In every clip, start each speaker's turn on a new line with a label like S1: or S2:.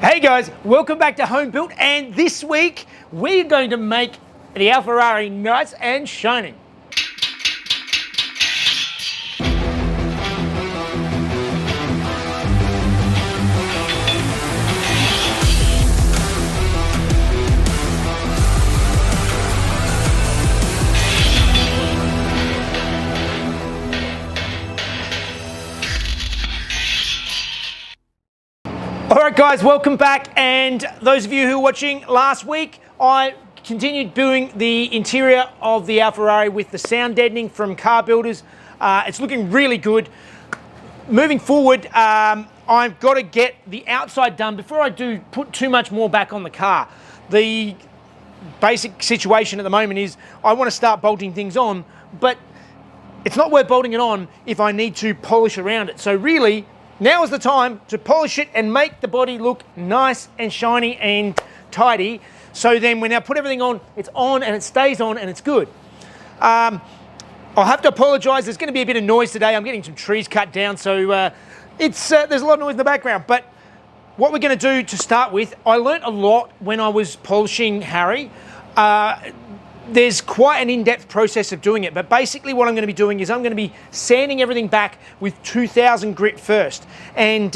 S1: Hey guys, welcome back to Home Built, and this week we're going to make the Alfarrari nice and shining. Alright guys, welcome back, and those of you who were watching last week, I continued doing the interior of the Alfarrari with the sound deadening from car builders. It's looking really good. Moving forward, I've got to get the outside done before I do put too much more back on the car. The basic situation at the moment is I want to start bolting things on, but it's not worth bolting it on if I need to polish around it. So really, now is the time to polish it and make the body look nice and shiny and tidy. So then when I put everything on, it's on and it stays on and it's good. I'll have to apologise. There's going to be a bit of noise today. I'm getting some trees cut down, so there's a lot of noise in the background. But what we're going to do to start with, I learnt a lot when I was polishing Harry. There's quite an in-depth process of doing it, but basically what I'm going to be doing is I'm going to be sanding everything back with 2000 grit first, and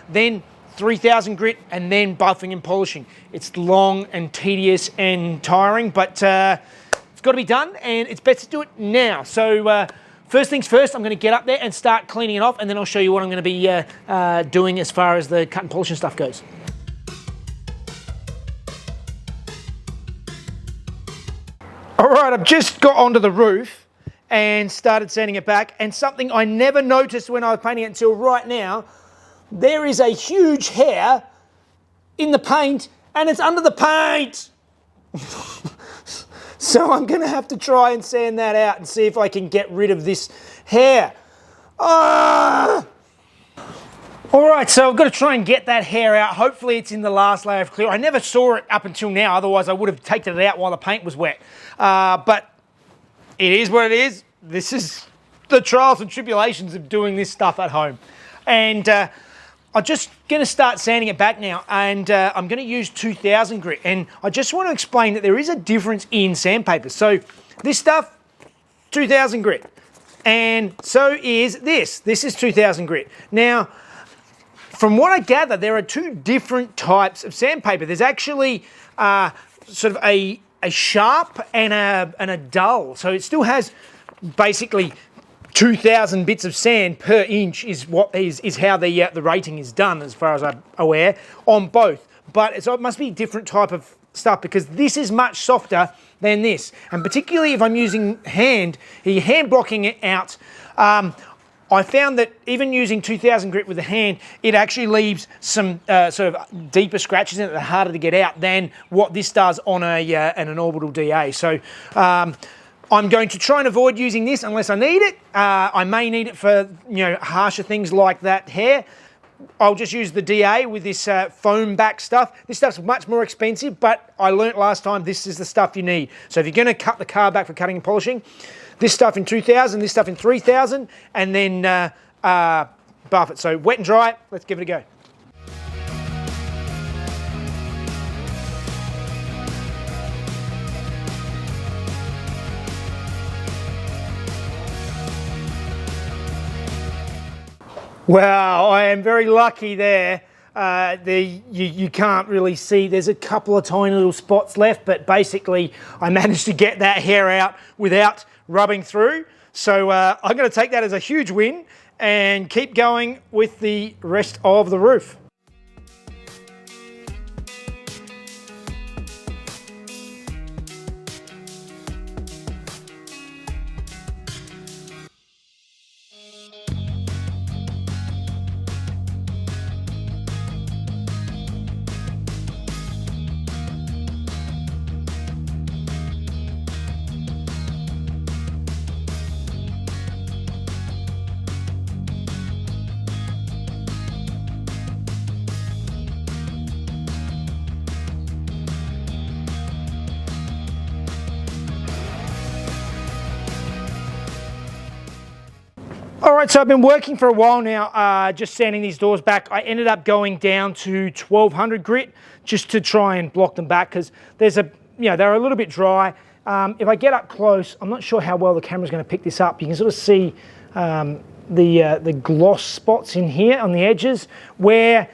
S1: then 3000 grit, and then buffing and polishing. It's long and tedious and tiring, but it's got to be done, and it's better to do it now. So first things first, I'm going to get up there and start cleaning it off, and then I'll show you what I'm going to be doing as far as the cut and polishing stuff goes. All right, I've just got onto the roof and started sanding it back, and something I never noticed when I was painting it until right now, there is a huge hair in the paint, and it's under the paint. So I'm gonna have to try and sand that out and see if I can get rid of this hair. Ah! All right, so I've got to try and get that hair out. Hopefully it's in the last layer of clear. I never saw it up until now, otherwise I would have taken it out while the paint was wet. But it is what it is. This is the trials and tribulations of doing this stuff at home. And I'm just going to start sanding it back now, and I'm going to use 2000 grit. And I just want to explain that there is a difference in sandpaper. So this stuff, 2000 grit. And so is this. This is 2000 grit. Now, from what I gather, there are two different types of sandpaper. There's actually sort of a sharp and a dull. So it still has basically 2000 bits of sand per inch is how the rating is done, as far as I'm aware, on both. But it must be a different type of stuff, because this is much softer than this. And particularly if I'm using hand blocking it out, I found that even using 2000 grit with the hand, it actually leaves some sort of deeper scratches in it that are harder to get out than what this does on an orbital DA. So I'm going to try and avoid using this unless I need it. I may need it for harsher things like that hair. I'll just use the DA with this foam back stuff. This stuff's much more expensive, but I learnt last time this is the stuff you need. So if you're going to cut the car back for cutting and polishing, this stuff in 2000, this stuff in 3000, and then buff it. So wet and dry, let's give it a go. Wow, I am very lucky there. You can't really see, there's a couple of tiny little spots left, but basically I managed to get that hair out without rubbing through. So I'm going to take that as a huge win and keep going with the rest of the roof. right, so I've been working for a while now, just sanding these doors back. I ended up going down to 1200 grit just to try and block them back because there's they're a little bit dry. If I get up close, I'm not sure how well the camera's going to pick this up. You can sort of see the gloss spots in here on the edges where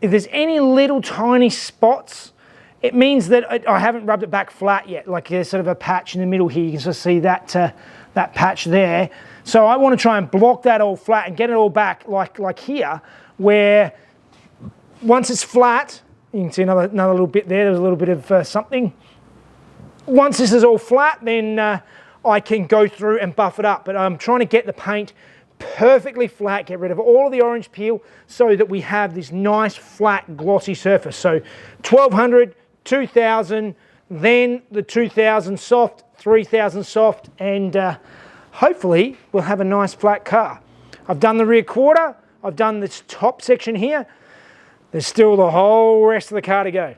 S1: if there's any little tiny spots, it means that I haven't rubbed it back flat yet. Like there's sort of a patch in the middle here. You can sort of see that patch there. So I want to try and block that all flat and get it all back like here, where once it's flat, you can see another little bit there. There's a little bit of something. Once this is all flat, then I can go through and buff it up. But I'm trying to get the paint perfectly flat, get rid of all of the orange peel so that we have this nice flat glossy surface. So 1200, 2000, then the 2000 soft, 3000 soft, and hopefully we'll have a nice flat car. I've done the rear quarter, I've done this top section here. There's still the whole rest of the car to go.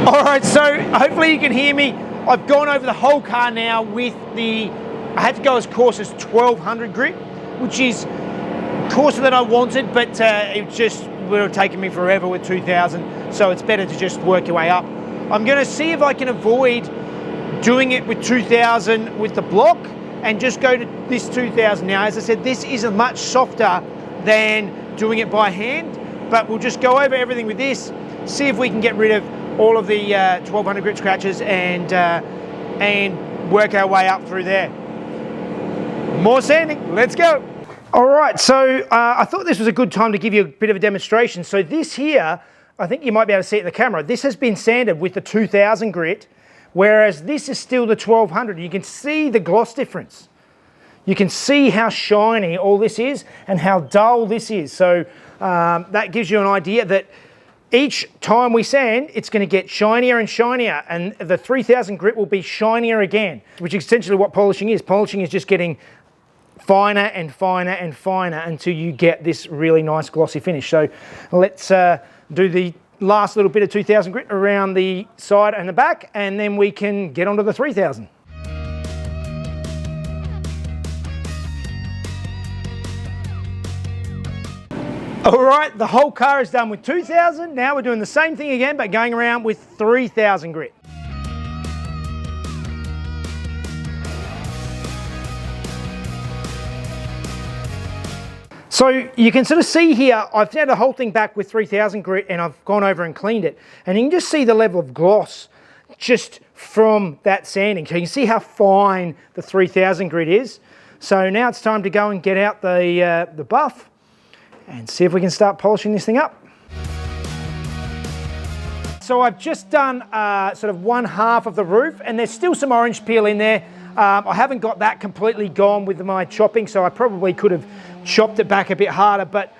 S1: All right, so hopefully you can hear me. I've gone over the whole car now with I had to go as coarse as 1200 grit, which is coarser than I wanted, but it just would have taken me forever with 2000, so it's better to just work your way up. I'm going to see if I can avoid doing it with 2000 with the block and just go to this 2000 now. As I said, this is much softer than doing it by hand, but we'll just go over everything with this, see if we can get rid of all of the 1200 grit scratches and work our way up through there. More sanding, let's go. All right, so I thought this was a good time to give you a bit of a demonstration. So this here, I think you might be able to see it in the camera. This has been sanded with the 2000 grit, whereas this is still the 1200. You can see the gloss difference. You can see how shiny all this is and how dull this is. So that gives you an idea that each time we sand, it's going to get shinier and shinier, and the 3000 grit will be shinier again, which is essentially what polishing is. Polishing is just getting finer and finer and finer until you get this really nice glossy finish. So let's do the last little bit of 2000 grit around the side and the back, and then we can get onto the 3000. All right, the whole car is done with 2000. Now we're doing the same thing again, but going around with 3000 grit. So you can sort of see here, I've sanded the whole thing back with 3000 grit and I've gone over and cleaned it. And you can just see the level of gloss just from that sanding. So you can see how fine the 3000 grit is. So now it's time to go and get out the buff and see if we can start polishing this thing up. So I've just done sort of one half of the roof, and there's still some orange peel in there. I haven't got that completely gone with my chopping, so I probably could have chopped it back a bit harder, but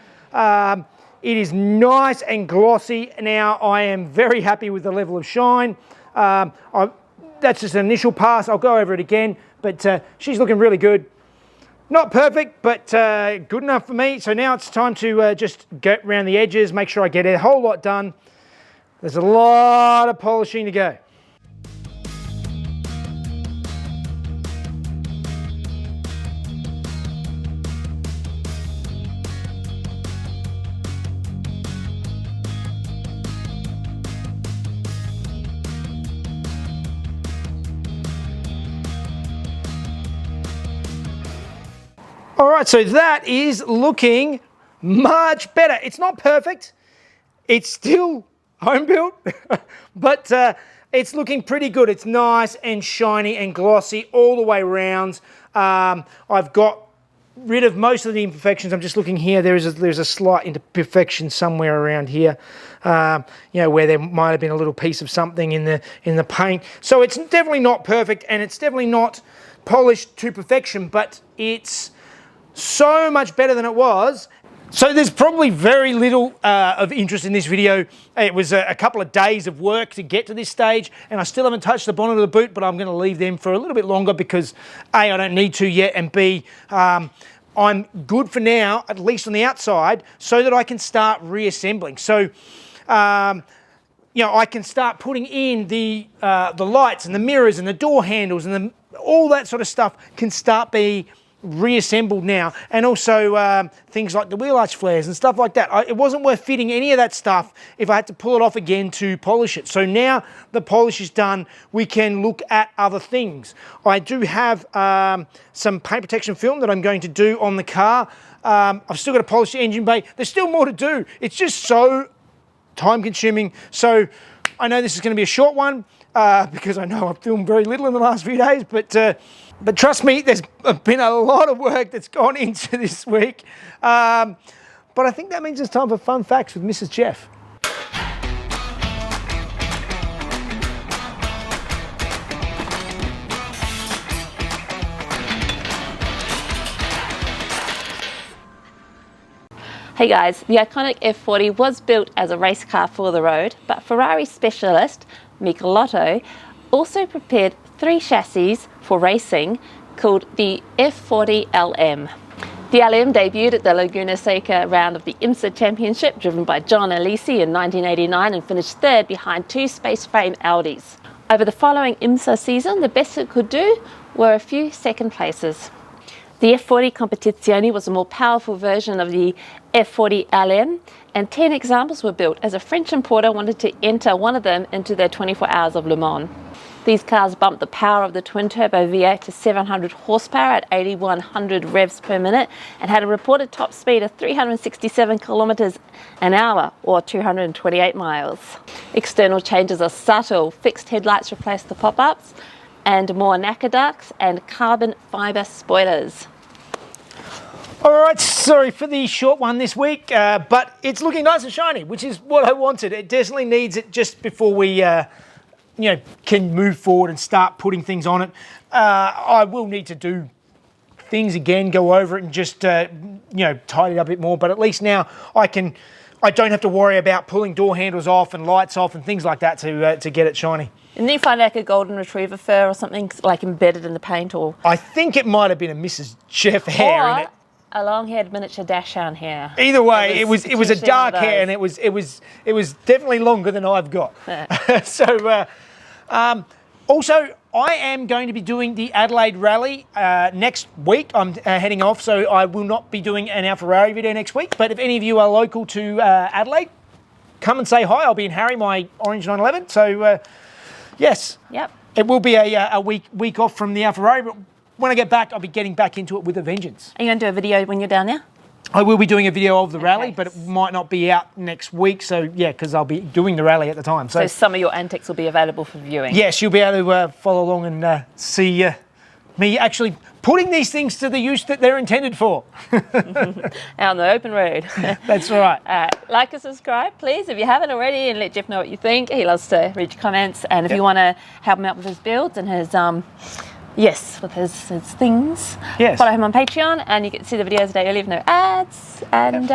S1: it is nice and glossy. Now I am very happy with the level of shine. That's just an initial pass. I'll go over it again, but she's looking really good. Not perfect, but good enough for me. So now it's time to just get around the edges, make sure I get a whole lot done. There's a lot of polishing to go. All right, so that is looking much better. It's not perfect. It's still home built, but it's looking pretty good. It's nice and shiny and glossy all the way around. I've got rid of most of the imperfections. I'm just looking here. There's a slight imperfection somewhere around here, where there might have been a little piece of something in the paint. So it's definitely not perfect, and it's definitely not polished to perfection, but it's so much better than it was. So there's probably very little of interest in this video. It was a couple of days of work to get to this stage, and I still haven't touched the bonnet of the boot, but I'm going to leave them for a little bit longer because A, I don't need to yet, and B, I'm good for now, at least on the outside, so that I can start reassembling. So I can start putting in the lights and the mirrors and the door handles and all that sort of stuff can start being reassembled now, and also things like the wheel arch flares and stuff like that. It wasn't worth fitting any of that stuff if I had to pull it off again to polish it. So now the polish is done, we can look at other things. I do have some paint protection film that I'm going to do on the car. I've still got to polish the engine bay. There's still more to do. It's just so time consuming. So I know this is going to be a short one because I know I've filmed very little in the last few days, but trust me, there's been a lot of work that's gone into this week. But I think that means it's time for fun facts with Mrs. Jeff.
S2: Hey guys, the iconic F40 was built as a race car for the road, but Ferrari specialist Michelotto also prepared 3 chassis for racing called the F40 LM. The LM debuted at the Laguna Seca round of the IMSA Championship, driven by John Alesi in 1989, and finished 3rd behind 2 space frame Audis. Over the following IMSA season, the best it could do were a few second places. The F40 Competizione was a more powerful version of the F40 LM, and 10 examples were built as a French importer wanted to enter one of them into their 24 Hours of Le Mans. These cars bumped the power of the twin-turbo V8 to 700 horsepower at 8,100 revs per minute and had a reported top speed of 367 kilometers an hour, or 228 miles. External changes are subtle. Fixed headlights replaced the pop-ups, and more NACA ducts and carbon fibre spoilers.
S1: All right, sorry for the short one this week, but it's looking nice and shiny, which is what I wanted. It definitely needs it just before we can move forward and start putting things on it. I will need to do things again, go over it and just tidy it up a bit more, but at least now I don't have to worry about pulling door handles off and lights off and things like that to get it shiny.
S2: And then you find like a golden retriever fur or something like embedded in the paint, or
S1: I think it might have been a Mrs. Jeff hair in it.
S2: A long-haired miniature Dachshund hair.
S1: Either way, it was a dark hair, and it was definitely longer than I've got. So also, I am going to be doing the Adelaide Rally next week. I'm heading off, so I will not be doing an Alfarrari video next week. But if any of you are local to Adelaide, come and say hi. I'll be in Harry, my orange 911. So yes,
S2: yep,
S1: it will be a week off from the Alfarrari, but when I get back, I'll be getting back into it with a vengeance.
S2: Are you going to do a video when you're down there?
S1: I will be doing a video of the rally, but it might not be out next week. So, yeah, because I'll be doing the rally at the time.
S2: So some of your antics will be available for viewing? Yes,
S1: you'll be able to follow along and see me actually putting these things to the use that they're intended for.
S2: Out on the open road.
S1: That's right.
S2: Like and subscribe, please, if you haven't already, and let Jeff know what you think. He loves to read your comments. And if you want to help him out with his builds and his... with his things.
S1: Yes.
S2: Follow him on Patreon and you get to see the videos a day early with no ads. And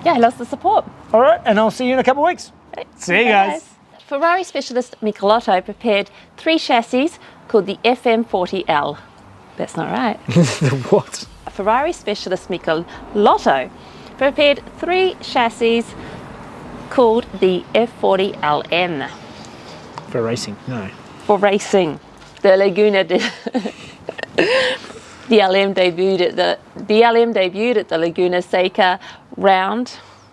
S2: he loves the support.
S1: All right, and I'll see you in a couple of weeks. Okay. See you guys.
S2: Ferrari specialist Michelotto prepared 3 chassis called the FM40L. That's not right.
S1: The what?
S2: Ferrari specialist Michelotto prepared 3 chassis called the F40LM.
S1: For racing? No.
S2: For racing. The Laguna did. The LM debuted at the Laguna Seca round